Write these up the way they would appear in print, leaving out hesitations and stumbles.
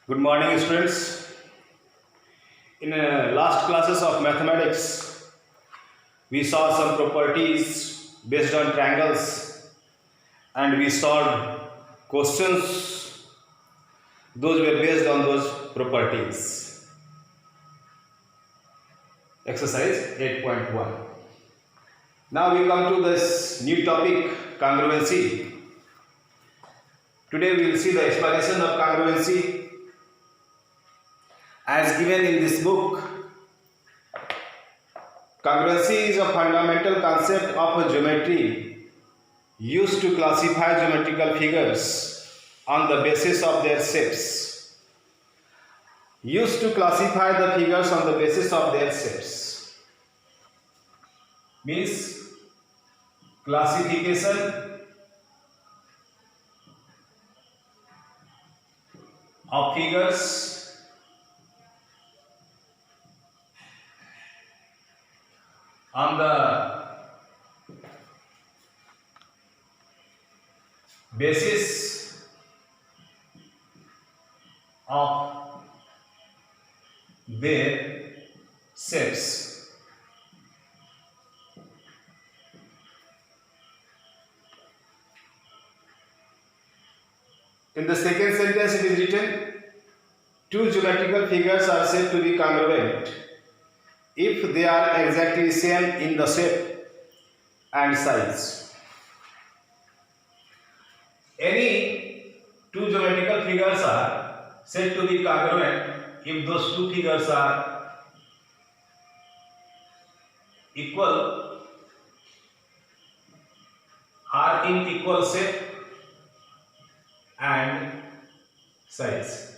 Good morning, students. In last classes of mathematics, we saw some properties based on triangles and we solved questions. Those were based on those properties. Exercise 8.1. Now we come to this new topic, congruency. Today we will see the explanation of congruency as given in this book. Congruency is a fundamental concept of geometry used to classify geometrical figures on the basis of their shapes. Used to classify the figures on the basis of their shapes. Means classification of figures on the basis of their shapes. In the second sentence it is written, two geometrical figures are said to be congruent if they are exactly same in the shape and size. Any two geometrical figures are said to be congruent if those two figures are equal, are in equal shape and size.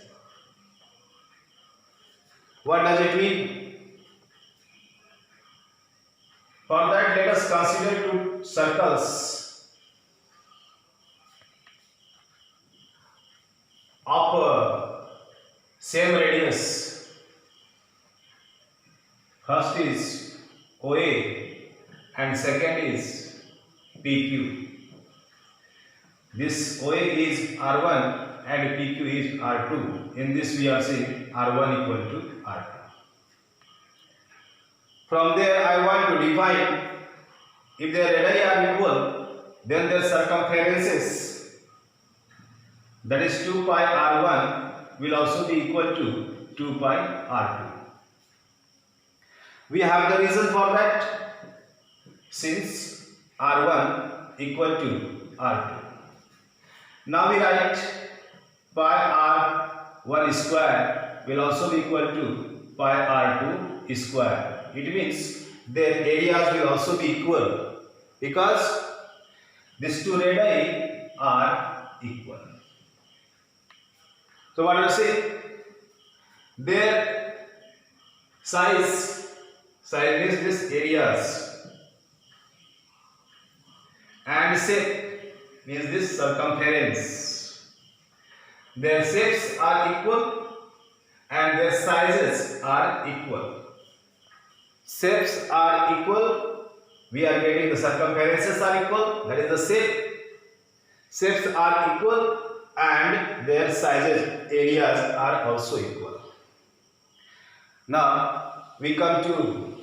What does it mean? For that, let us consider two circles of same radius. First is OA and second is PQ. This OA is R1 and PQ is R2. In this we are saying R1 equal to R2. From there I want to define if their radii are equal, then their circumferences, that is 2 pi R1 will also be equal to 2 pi R2. We have the reason for that, since R1 equal to R2. Now we write pi R1 square will also be equal to pi R2 square. It means their areas will also be equal because these two radii are equal. So what do you say? Their size means this areas, and shape means this circumference. Their shapes are equal and their sizes are equal. Shapes are equal, we are getting the circumferences are equal, that is the shape. Shapes are equal and their sizes, areas are also equal. Now we come to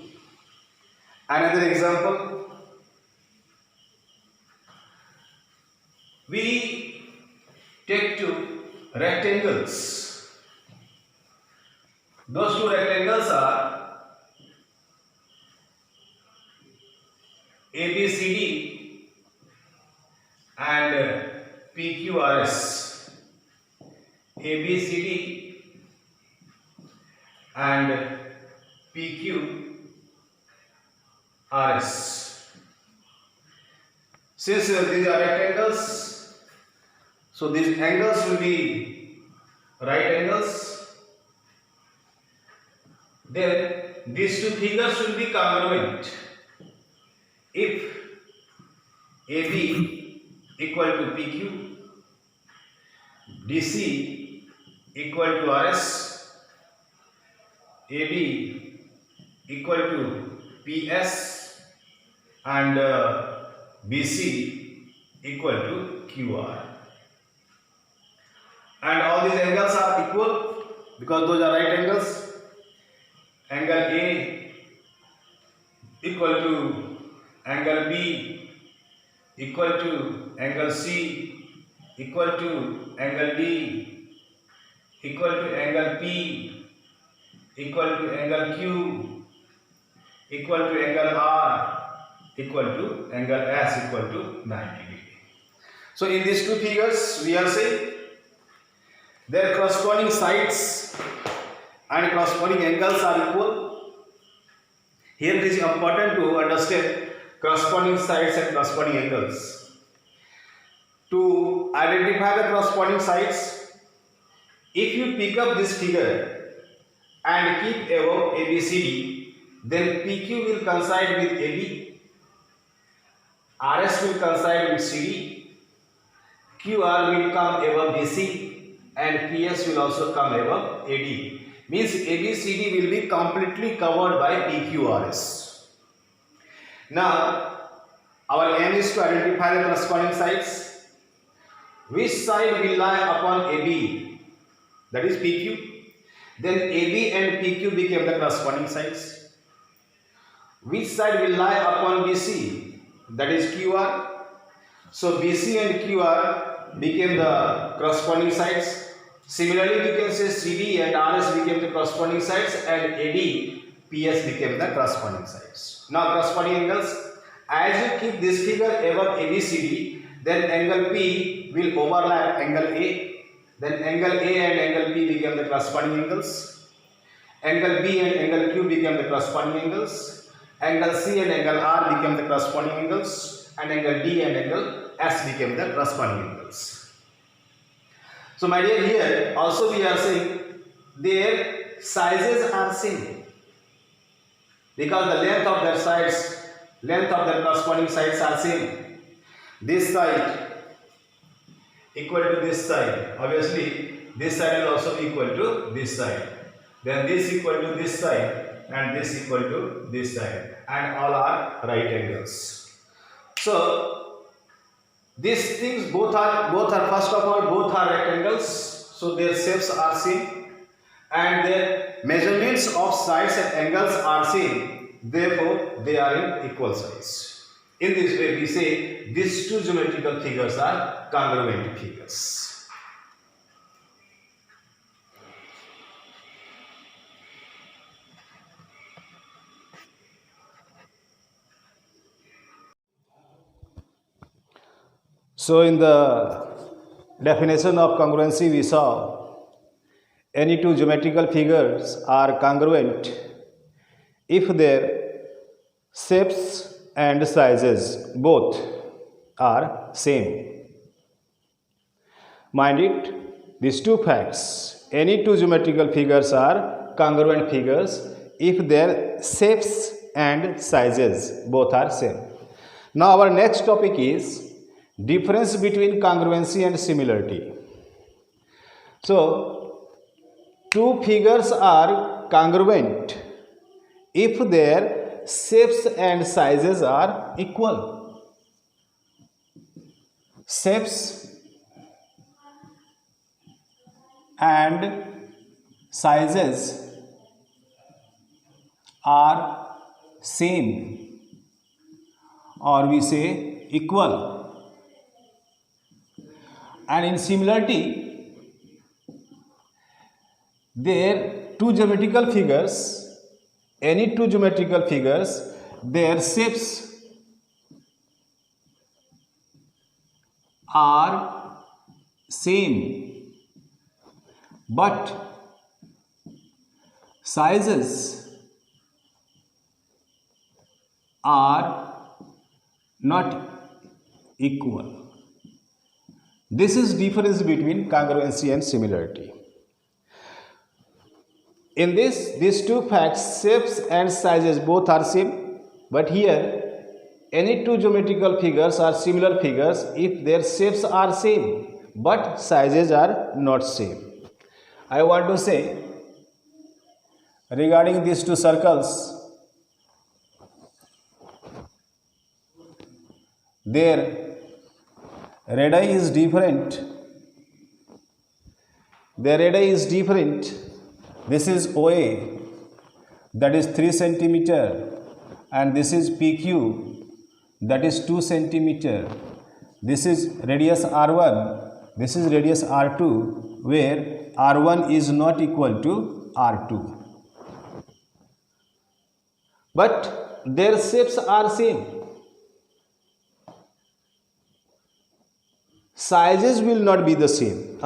another example. We take two rectangles. Those two rectangles are ABCD and PQRS. ABCD and PQRS. Since these are rectangles, so these angles will be right angles. Then these two figures will be congruent if AB equal to PQ, DC equal to RS, AB equal to PS and BC equal to QR. And all these angles are equal because those are right angles. Angle A equal to angle B equal to angle C equal to angle D equal to angle P equal to angle Q equal to angle R equal to angle S equal to 90 degree. So in these two figures we are saying their corresponding sides and corresponding angles are equal. Here it is important to understand corresponding sides and corresponding angles. To identify the corresponding sides, if you pick up this figure and keep above ABCD, then PQ will coincide with AB, RS will coincide with CD, QR will come above BC, and PS will also come above AD. Means ABCD will be completely covered by PQRS. Now, our aim is to identify the corresponding sides. Which side will lie upon AB? That is PQ. Then AB and PQ became the corresponding sides. Which side will lie upon BC? That is QR. So BC and QR became the corresponding sides. Similarly, we can say CD and RS became the corresponding sides, and AD, PS became the corresponding sides. Now, corresponding angles. As you keep this figure above ABCD, then angle P will overlap angle A. Then angle A and angle P became the corresponding angles. Angle B and angle Q became the corresponding angles. Angle C and angle R became the corresponding angles. And angle D and angle S became the corresponding angles. So my dear, here also we are saying their sizes are same, because the length of their sides, length of their corresponding sides are same. This side equal to this side. Obviously, this side is also equal to this side. Then this equal to this side, and this equal to this side, and all are right angles. So these things both are first of all both are rectangles, so their shapes are same, and their measurements of sides and angles are same. Therefore, they are in equal size. In this way, we say these two geometrical figures are congruent figures. So in the definition of congruency, we saw any two geometrical figures are congruent if their shapes and sizes both are same. Mind it, these two facts, any two geometrical figures are congruent figures if their shapes and sizes both are same. Now our next topic is difference between congruency and similarity. So, two figures are congruent if their shapes and sizes are equal. Shapes and sizes are same, or we say equal. And in similarity, their two geometrical figures, any two geometrical figures, their shapes are same, but sizes are not equal. This is difference between congruency and similarity. In this, these two facts, shapes and sizes both are same, but here any two geometrical figures are similar figures if their shapes are same, but sizes are not same. I want to say regarding these two circles, their radii is different. Their radii is different This is OA, that is 3 centimeter, and this is PQ, that is 2 centimeter. This is radius R1, this is radius R2, where R1 is not equal to R2. But their shapes are same. Sizes will not be the same.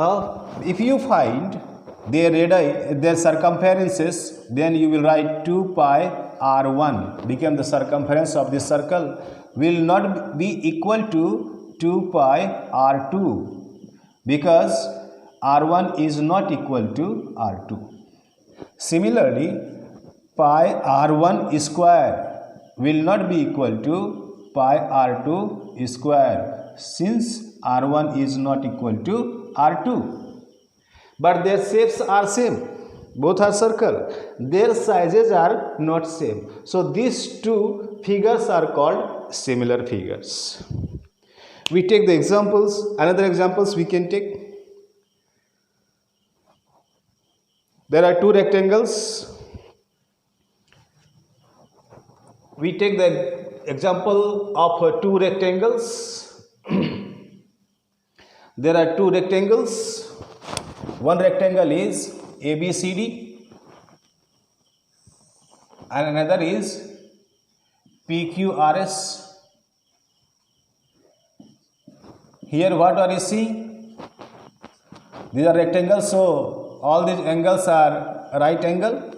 If you find their radii, their circumferences, then you will write 2 pi r1 become the circumference of this circle will not be equal to 2 pi r2 because r1 is not equal to r2. Similarly, pi r1 square will not be equal to pi r2 square since r1 is not equal to r2. But their shapes are same. Both are circle. Their sizes are not same. So these two figures are called similar figures. We take the examples. Another examples we can take. There are two rectangles. We take the example of two rectangles. There are two rectangles. One rectangle is ABCD and another is PQRS. Here what are you seeing? These are rectangles, so all these angles are right angle.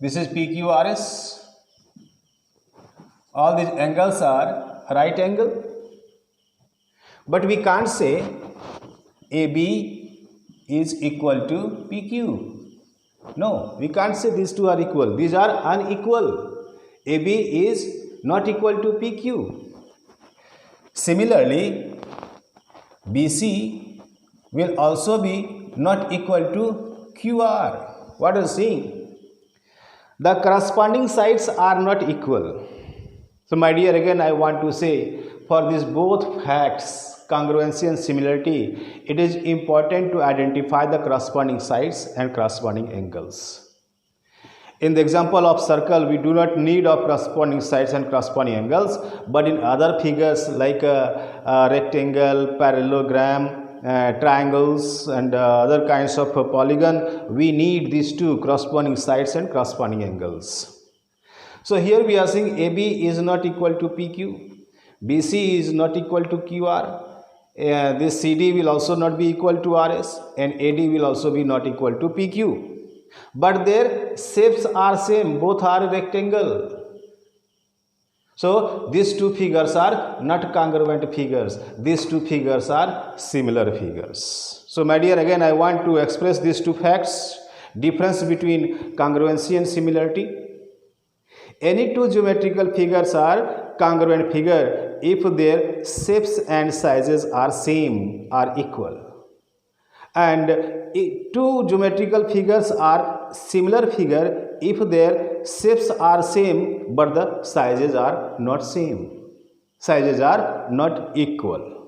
This is PQRS. All these angles are right angle. But we can't say AB is equal to PQ. No, we can't say these two are equal. These are unequal. AB is not equal to PQ. Similarly, BC will also be not equal to QR. What are you saying? The corresponding sides are not equal. So my dear, again I want to say, for these both facts, congruency and similarity, it is important to identify the corresponding sides and corresponding angles. In the example of circle, we do not need of corresponding sides and corresponding angles, but in other figures like a rectangle, parallelogram, triangles and other kinds of polygon, we need these two corresponding sides and corresponding angles. So here we are saying AB is not equal to PQ, BC is not equal to QR, this CD will also not be equal to RS and AD will also be not equal to PQ. But their shapes are same, both are rectangle. So these two figures are not congruent figures. These two figures are similar figures. So my dear, again I want to express these two facts. Difference between congruency and similarity. Any two geometrical figures are congruent figure if their shapes and sizes are same, are equal. And two geometrical figures are similar figure if their shapes are same but the sizes are not same. Sizes are not equal.